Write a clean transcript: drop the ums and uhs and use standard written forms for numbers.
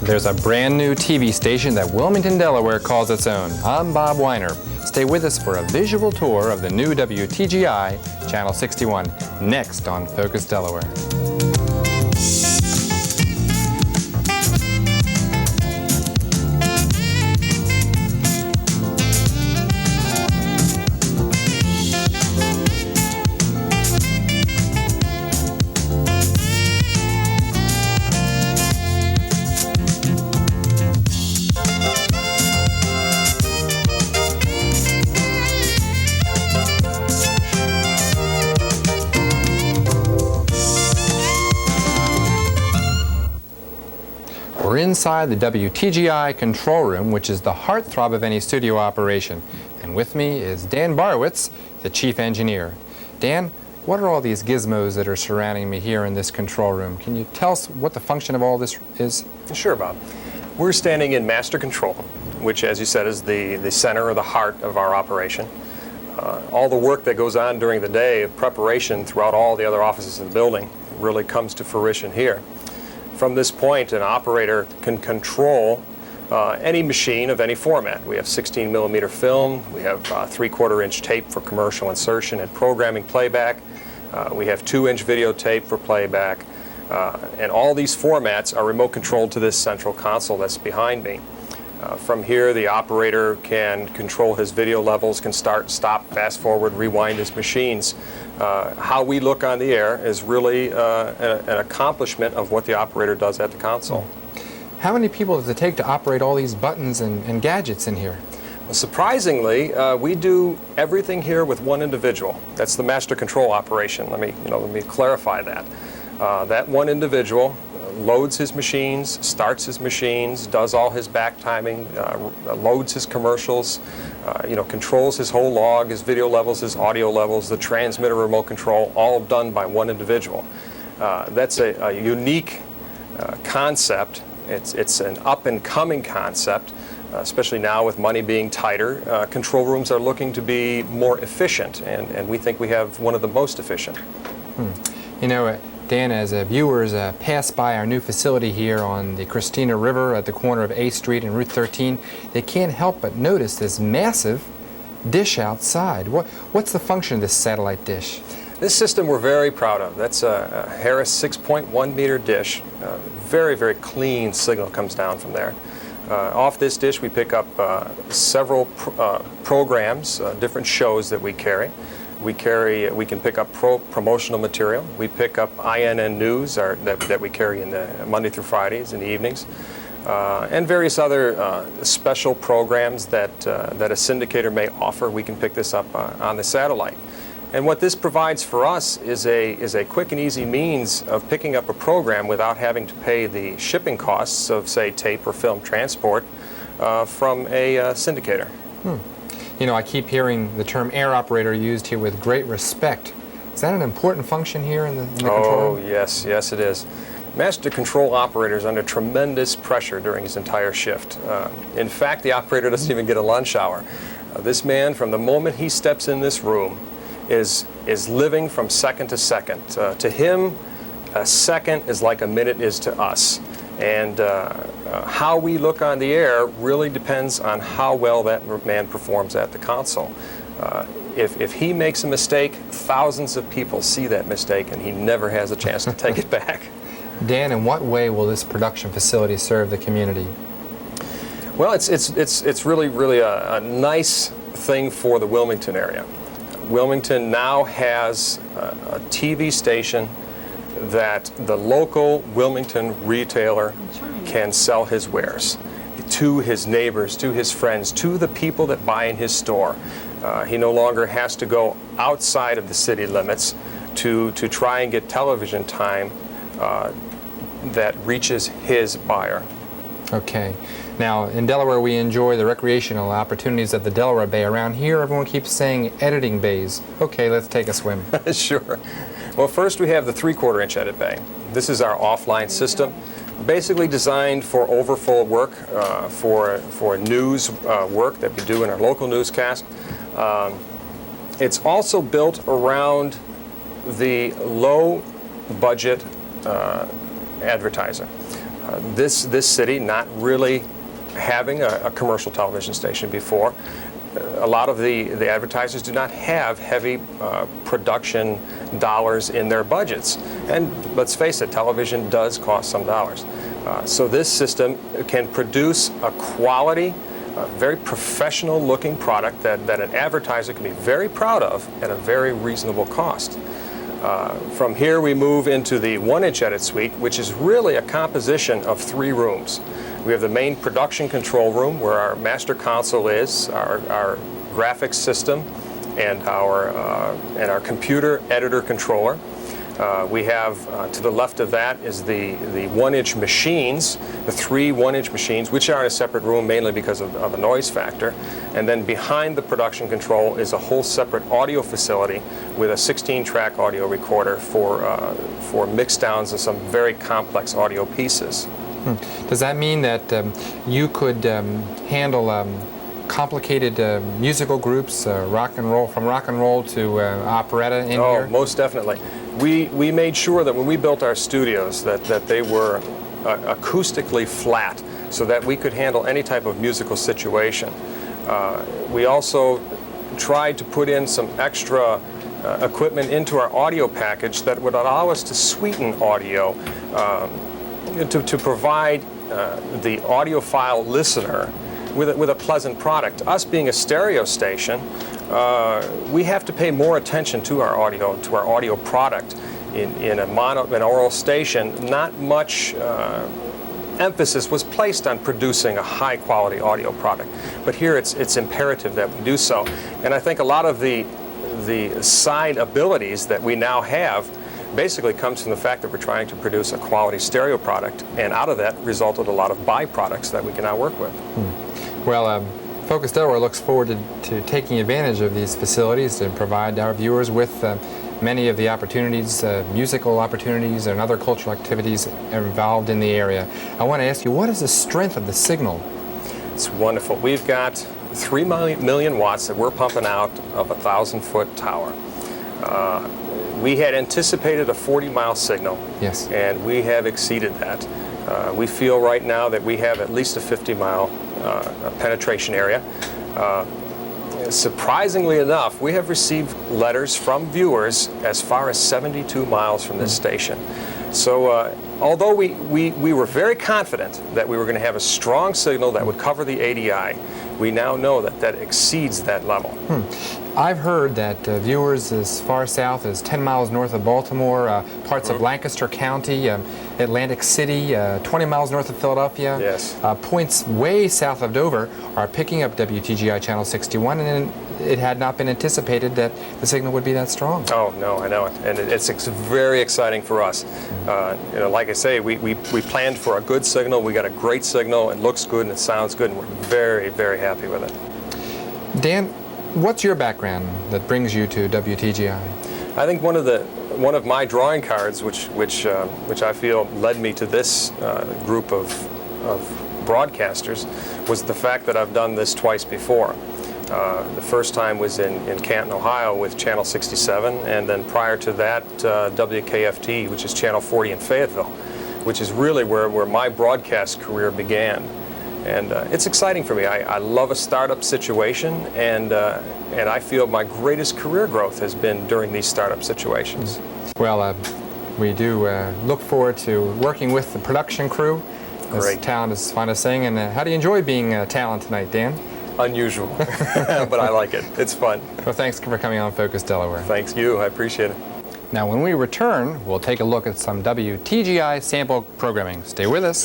There's a brand new TV station that Wilmington, Delaware calls its own. I'm Bob Weiner. Stay with us for a visual tour of the new WTGI Channel 61, next on Focus Delaware. We're inside the WTGI control room, which is the heartthrob of any studio operation. And with me is Dan Borowicz, the chief engineer. Dan, what are all these gizmos that are surrounding me here in this control room? Can you tell us what the function of all this is? Sure, Bob. We're standing in master control, which, as you said, is the center or the heart of our operation. All the work that goes on during the day of preparation throughout all the other offices in the building really comes to fruition here. From this point, an operator can control any machine of any format. We have 16mm film, we have 3/4-inch tape for commercial insertion and programming playback, we have 2-inch videotape for playback, and all these formats are remote controlled to this central console that's behind me. From here, the operator can control his video levels, can start, stop, fast forward, rewind his machines. How we look on the air is really an accomplishment of what the operator does at the console. How many people does it take to operate all these buttons and gadgets in here? Well, surprisingly, we do everything here with one individual. That's the master control operation. Let me clarify that. That one individual loads his machines, starts his machines, does all his back timing, loads his commercials, controls his whole log, his video levels, his audio levels, the transmitter remote control, all done by one individual. That's a unique concept. It's an up-and-coming concept, especially now with money being tighter. Control rooms are looking to be more efficient, and we think we have one of the most efficient. You know, Dan, as viewers pass by our new facility here on the Christina River at the corner of A Street and Route 13, they can't help but notice this massive dish outside. What's the function of this satellite dish? This system we're very proud of. That's a Harris 6.1 meter dish. Very, very clean signal comes down from there. Off this dish we pick up several programs, different shows that we carry. We can pick up promotional material. We pick up INN news that we carry in the Monday through Fridays in the evenings, and various other special programs that a syndicator may offer. We can pick this up on the satellite. And what this provides for us is a quick and easy means of picking up a program without having to pay the shipping costs of, say, tape or film transport from a syndicator. You know, I keep hearing the term air operator used here with great respect. Is that an important function here in the control room? Oh, yes, it is. Master control operator is under tremendous pressure during his entire shift. In fact, the operator doesn't even get a lunch hour. This man, from the moment he steps in this room, is living from second to second. To him, a second is like a minute is to us. And how we look on the air really depends on how well that man performs at the console. If he makes a mistake, thousands of people see that mistake and he never has a chance to take it back. Dan, in what way will this production facility serve the community? Well, it's really a nice thing for the Wilmington area. Wilmington now has a TV station that the local Wilmington retailer can sell his wares to his neighbors, to his friends, to the people that buy in his store. He no longer has to go outside of the city limits to try and get television time that reaches his buyer. Okay. Now, in Delaware, we enjoy the recreational opportunities of the Delaware Bay. Around here, everyone keeps saying editing bays. Okay, let's take a swim. Sure. Well, first we have the 3/4-inch edit bay. This is our offline system, basically designed for overfull work, for news work that we do in our local newscast. It's also built around the low-budget advertiser. This city not really having a commercial television station before, a lot of the advertisers do not have heavy production dollars in their budgets. And let's face it, television does cost some dollars. So this system can produce a quality, very professional looking product that an advertiser can be very proud of at a very reasonable cost. From here we move into the 1-inch edit suite, which is really a composition of 3 rooms. We have the main production control room where our master console is, our graphics system, and our computer editor controller. We have to the left of that is the 1-inch machines, the 3 1-inch machines, which are in a separate room mainly because of a noise factor. And then behind the production control is a whole separate audio facility with a 16-track audio recorder for mix downs of some very complex audio pieces. Does that mean that you could handle complicated musical groups, rock and roll to operetta in here? Oh, most definitely. We made sure that when we built our studios that they were acoustically flat so that we could handle any type of musical situation. We also tried to put in some extra equipment into our audio package that would allow us to sweeten audio to provide the audiophile listener with a pleasant product. Us being a stereo station, we have to pay more attention to our audio product. In an oral station, not much emphasis was placed on producing a high quality audio product. But here it's imperative that we do so. And I think a lot of the side abilities that we now have basically comes from the fact that we're trying to produce a quality stereo product, and out of that resulted a lot of byproducts that we can now work with. Well, Focus Delaware looks forward to taking advantage of these facilities to provide our viewers with many of the opportunities, musical opportunities and other cultural activities involved in the area. I want to ask you, what is the strength of the signal? It's wonderful. We've got 3 million watts that we're pumping out of a 1,000-foot tower. We had anticipated a 40-mile signal, yes, and we have exceeded that. We feel right now that we have at least a 50-mile penetration area. Surprisingly enough, we have received letters from viewers as far as 72 miles from this station. So although we were very confident that we were going to have a strong signal that would cover the ADI, we now know that exceeds that level. I've heard that viewers as far south as 10 miles north of Baltimore, parts of Lancaster County, Atlantic City, 20 miles north of Philadelphia, yes, points way south of Dover are picking up WTGI Channel 61, and it had not been anticipated that the signal would be that strong. Oh, no, I know it. And it's very exciting for us. You know, like I say, we planned for a good signal. We got a great signal. It looks good and it sounds good, and we're very, very happy with it. Dan, what's your background that brings you to WTGI? I think one of my drawing cards, which I feel led me to this group of broadcasters, was the fact that I've done this twice before. The first time was in Canton, Ohio with Channel 67, and then prior to that, WKFT, which is Channel 40 in Fayetteville, which is really where my broadcast career began. And it's exciting for me. I love a startup situation, and I feel my greatest career growth has been during these startup situations. Well, we do look forward to working with the production crew. Great. As talent is fun to sing. And how do you enjoy being talent tonight, Dan? Unusual, but I like it. It's fun. Well, thanks for coming on Focus Delaware. Thanks you. I appreciate it. Now, when we return, we'll take a look at some WTGI sample programming. Stay with us.